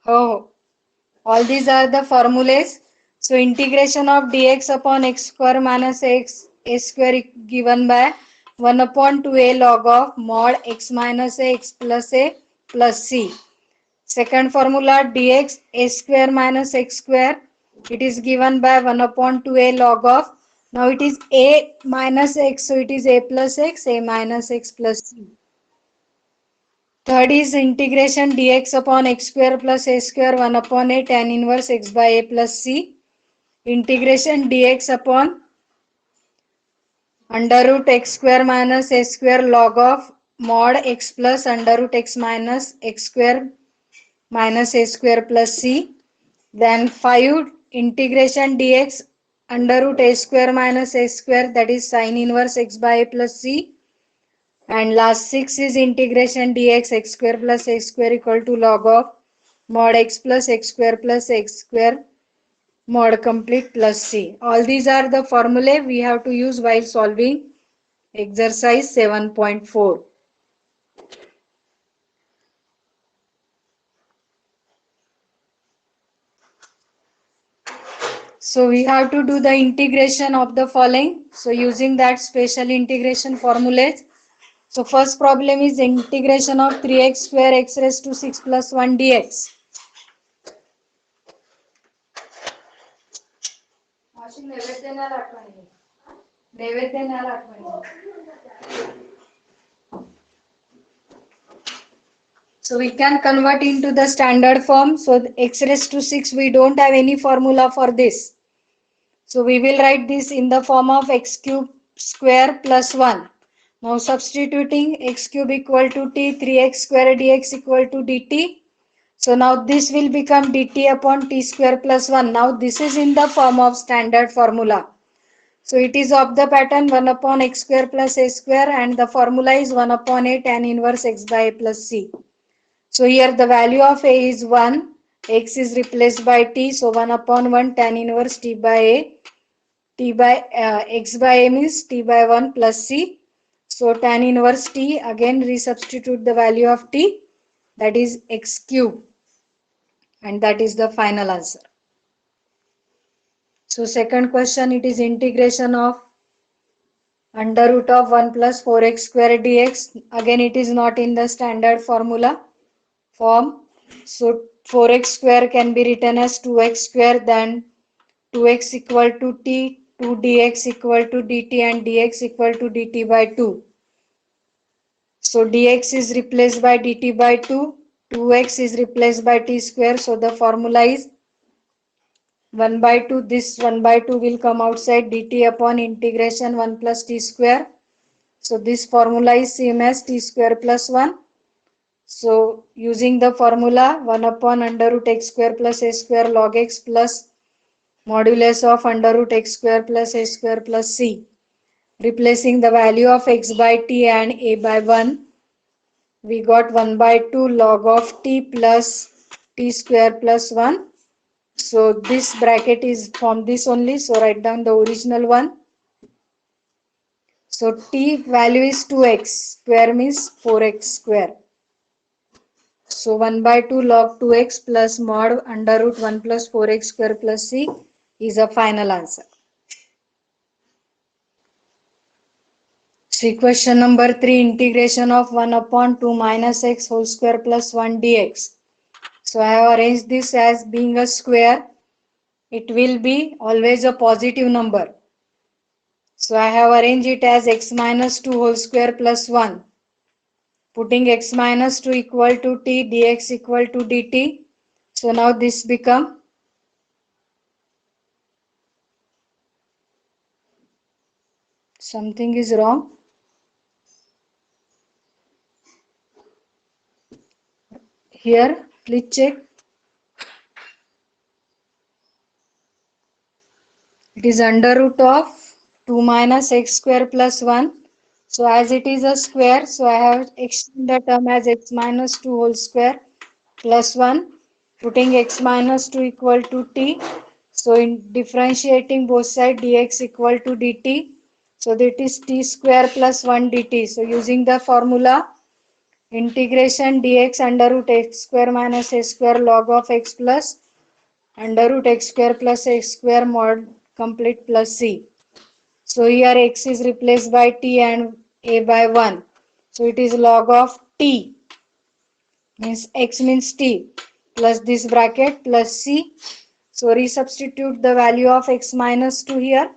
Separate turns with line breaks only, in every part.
Oh, all these are the formulas. So integration of dx upon x square minus x a square given by 1 upon 2a log of mod x minus x plus a plus c. Second formula dx a square minus x square. It is given by 1 upon 2a log of. Now it is a minus x, so it is a plus x, a minus x plus c. Third is integration dx upon x square plus a square 1 upon a tan inverse x by a plus c. Integration dx upon under root x square minus a square log of mod x plus under root x minus x square minus a square plus c. Then 5 integration dx under root a square minus a square, that is sin inverse x by a plus c. And last 6 is integration dx x square plus x square equal to log of mod x plus x square plus x square mod complete plus c. All these are the formulae we have to use while solving exercise 7.4. So we have to do the integration of the following. So using that special integration formulas. So first problem is integration of 3x square x raised to 6 plus 1 dx. So we can convert into the standard form. So x raised to 6, we don't have any formula for this. So we will write this in the form of x cube square plus 1. Now substituting x cube equal to t, 3x square dx equal to dt. So now this will become dt upon t square plus 1. Now this is in the form of standard formula. So it is of the pattern 1 upon x square plus a square, and the formula is 1 upon a tan inverse x by a plus c. So here the value of a is 1, x is replaced by t, so 1 upon 1 tan inverse t by a, t by x by a means t by 1 plus c. So tan inverse t, again resubstitute the value of t, that is x cube, and that is the final answer. So second question, it is integration of under root of 1 plus 4x square dx. Again it is not in the standard formula form. So 4x square can be written as 2x square, then 2x equal to t, 2 dx equal to dt, and dx equal to dt by 2. So dx is replaced by dt by 2, 2x is replaced by t square. So the formula is 1 by 2, this 1 by 2 will come outside, dt upon integration 1 plus t square. So this formula is same as t square plus 1. So using the formula 1 upon under root x square plus a square log x plus modulus of under root x square plus a square plus c. Replacing the value of x by t and a by 1, we got 1 by 2 log of t plus t square plus 1. So this bracket is from this only, so write down the original one. So t value is 2x, square means 4x square. So 1 by 2 log 2x plus mod under root 1 plus 4x square plus c is a final answer. See question number 3, integration of 1 upon 2 minus x whole square plus 1 dx. So I have arranged this as being a square. It will be always a positive number. So I have arranged it as x minus 2 whole square plus 1. Putting x minus 2 equal to t, dx equal to dt. So now this become something is wrong. Here, please check. It is under root of 2 minus x square plus 1. So as it is a square, so I have extended the term as x minus 2 whole square plus 1. Putting x minus 2 equal to t. So in differentiating both sides, dx equal to dt. So that is t square plus 1 dt. So using the formula, integration dx under root x square minus a square log of x plus under root x square plus x square mod complete plus c. So here x is replaced by t and a by 1. So it is log of t, means x means t, plus this bracket plus c. So resubstitute the value of x minus 2 here.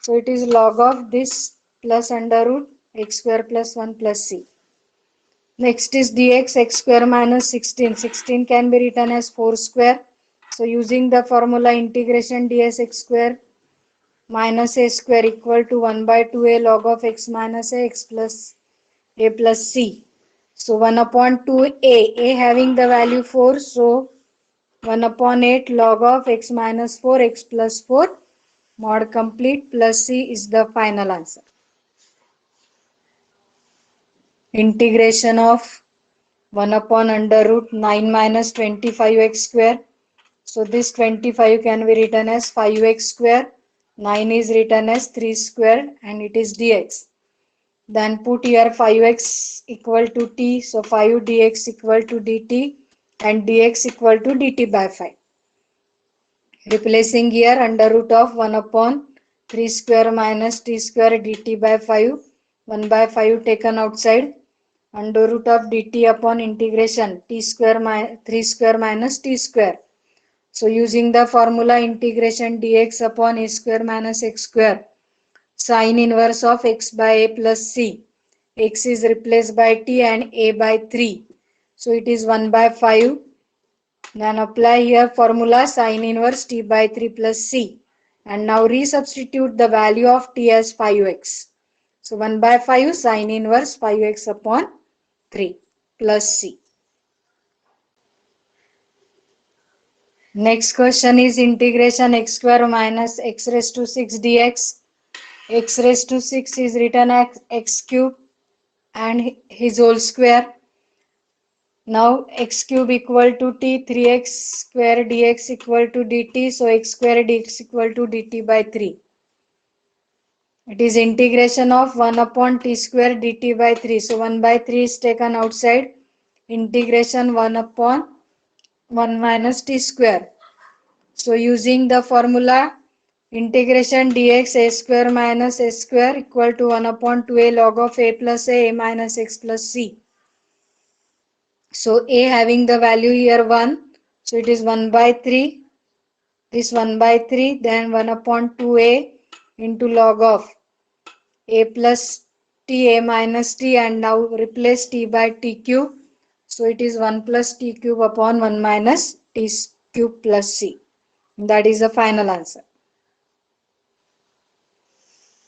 So it is log of this plus under root x square plus 1 plus c. Next is dx x square minus 16. 16 can be written as 4 square. So using the formula integration ds x square minus a square equal to 1 by 2a log of x minus a x plus a plus c. So 1 upon 2a, a having the value 4, so 1 upon 8 log of x minus 4 x plus 4 mod complete plus c is the final answer. Integration of 1 upon under root 9 minus 25x square. So this 25 can be written as 5x square. 9 is written as 3 square and it is dx. Then put here 5x equal to t. So 5 dx equal to dt and dx equal to dt by 5. Replacing here under root of 1 upon 3 square minus t square dt by 5. 1 by 5 taken outside. Under root of dt upon integration t square 3 square minus t square. So using the formula integration dx upon a square minus x square, sine inverse of x by a plus c. X is replaced by t and a by 3. So it is 1 by 5. Then apply here formula sine inverse t by 3 plus c. And now resubstitute the value of t as 5x. So 1 by 5 sine inverse 5x upon 3 plus c. Next question is integration x square minus x raised to 6 dx. X raised to 6 is written as x cube and his whole square. Now x cube equal to t, 3x square dx equal to dt. So x square dx equal to dt by 3. It is integration of 1 upon t square dt by 3. So 1 by 3 is taken outside. Integration 1 upon 1 minus t square. So using the formula integration dx a square minus a square equal to 1 upon 2a log of a plus a minus x plus c. So a having the value here 1. So it is 1 by 3. This 1 by 3, then 1 upon 2a into log of a plus t a minus t, and now replace t by t cube. So it is 1 plus t cube upon 1 minus t cube plus c. That is the final answer.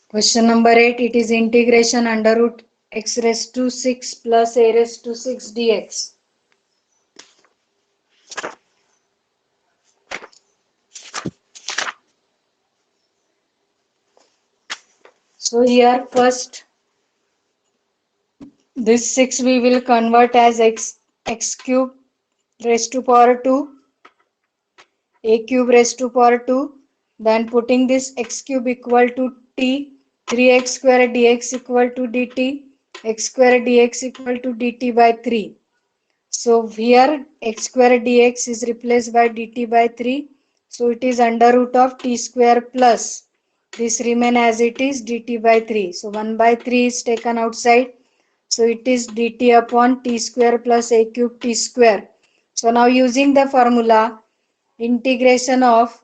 Question number 8, it is integration under root x raised to 6 plus a raised to 6 dx. So here first this 6 we will convert as x cube raised to power 2, a cube raised to power 2. Then putting this x cube equal to t, 3x square dx equal to dt, x square dx equal to dt by 3. So here x square dx is replaced by dt by 3. So it is under root of t square plus this remain as it is dt by 3. So 1 by 3 is taken outside. So it is dt upon t square plus a cube t square. So now using the formula integration of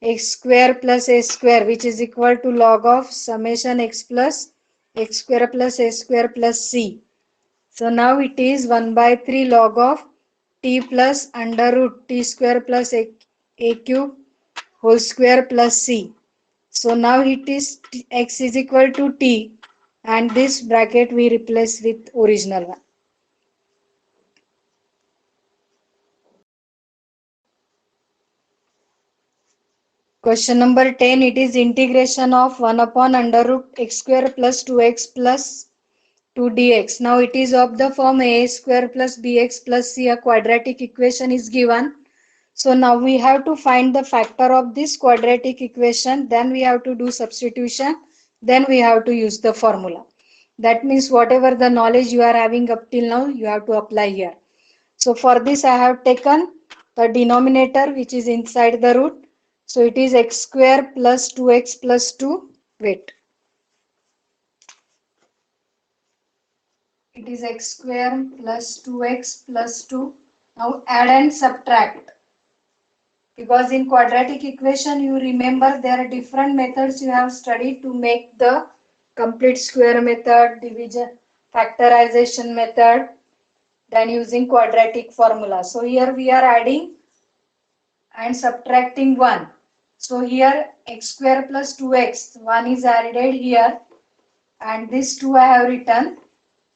x square plus a square, which is equal to log of summation x plus x square plus a square plus c. So now it is 1 by 3 log of t plus under root t square plus a cube whole square plus c. So now it is x is equal to t, and this bracket we replace with original one. Question number 10, it is integration of 1 upon under root x square plus 2x plus 2 dx. Now it is of the form a square plus bx plus c, a quadratic equation is given. So now we have to find the factor of this quadratic equation, then we have to do substitution, then we have to use the formula. That means whatever the knowledge you are having up till now, you have to apply here. So for this I have taken the denominator which is inside the root. So it is x square plus 2x plus 2. Wait. It is x square plus 2x plus 2. Now add and subtract. Because in quadratic equation you remember there are different methods you have studied to make the complete square method, division, factorization method, than using quadratic formula. So here we are adding and subtracting 1. So here x square plus 2x, 1 is added here and this 2 I have written,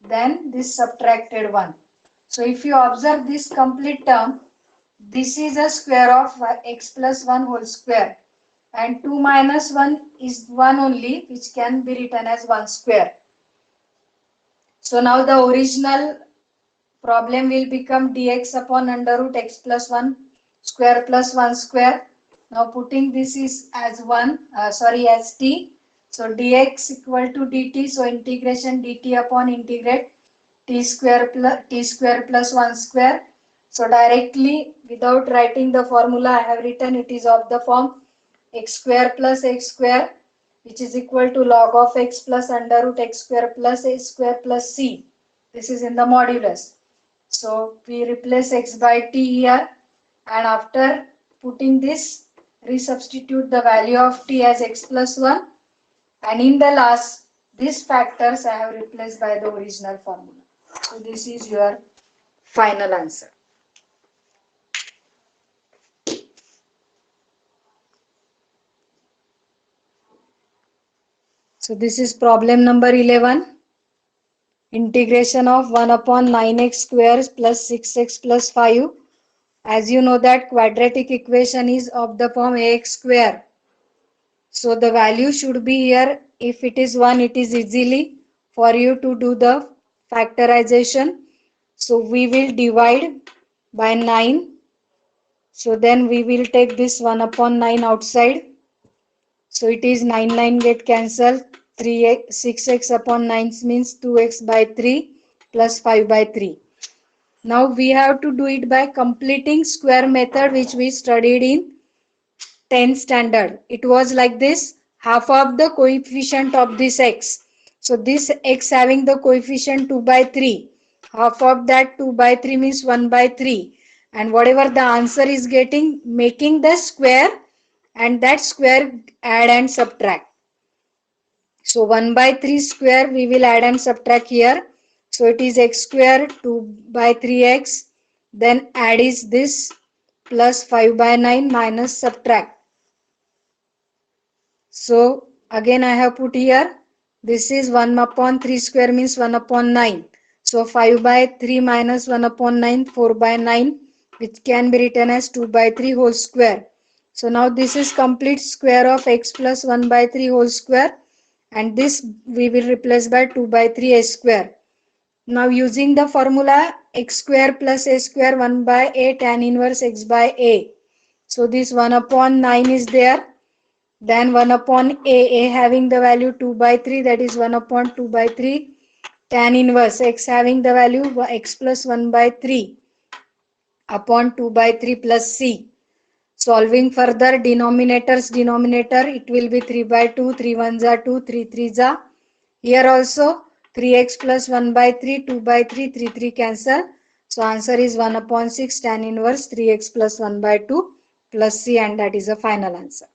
then this subtracted 1. So if you observe this complete term, this is a square of x plus 1 whole square and 2 minus 1 is 1 only, which can be written as 1 square. So now the original problem will become dx upon under root x plus 1 square plus 1 square. Now putting this is as as t. So dx equal to dt. So integration dt upon integrate t square plus 1 square. So directly without writing the formula I have written it is of the form x square plus x square, which is equal to log of x plus under root x square plus a square plus c. This is in the modulus. So we replace x by t here and after putting this resubstitute the value of t as x plus 1 and in the last these factors I have replaced by the original formula. So this is your final answer. So this is problem number 11. Integration of 1 upon 9x square plus 6x plus 5. As you know that quadratic equation is of the form ax square. So the value should be here. If it is 1, it is easily for you to do the factorization. So we will divide by 9. So then we will take this 1 upon 9 outside. So it is 9 get cancelled. 6x upon 9 means 2x by 3 plus 5 by 3. Now we have to do it by completing square method which we studied in 10th standard. It was like this, half of the coefficient of this x. So this x having the coefficient 2 by 3. Half of that 2 by 3 means 1 by 3. And whatever the answer is getting, making the square and that square add and subtract. So 1 by 3 square we will add and subtract here. So it is x square 2 by 3x. Then add is this plus 5 by 9 minus subtract. So again I have put here, this is 1 upon 3 square means 1 upon 9. So 5 by 3 minus 1 upon 9, 4 by 9, which can be written as 2 by 3 whole square. So now this is complete square of x plus 1 by 3 whole square and this we will replace by 2 by 3 a square. Now using the formula x square plus a square 1 by a tan inverse x by a. So this 1 upon 9 is there. Then 1 upon a having the value 2 by 3, that is 1 upon 2 by 3 tan inverse x having the value x plus 1 by 3 upon 2 by 3 plus c. Solving further denominator, it will be 3 by 2, 3 1s are 2, 3 3s are. Here also 3x plus 1 by 3, 2 by 3, 3 3 cancel. So answer is 1 upon 6 tan inverse 3x plus 1 by 2 plus c and that is the final answer.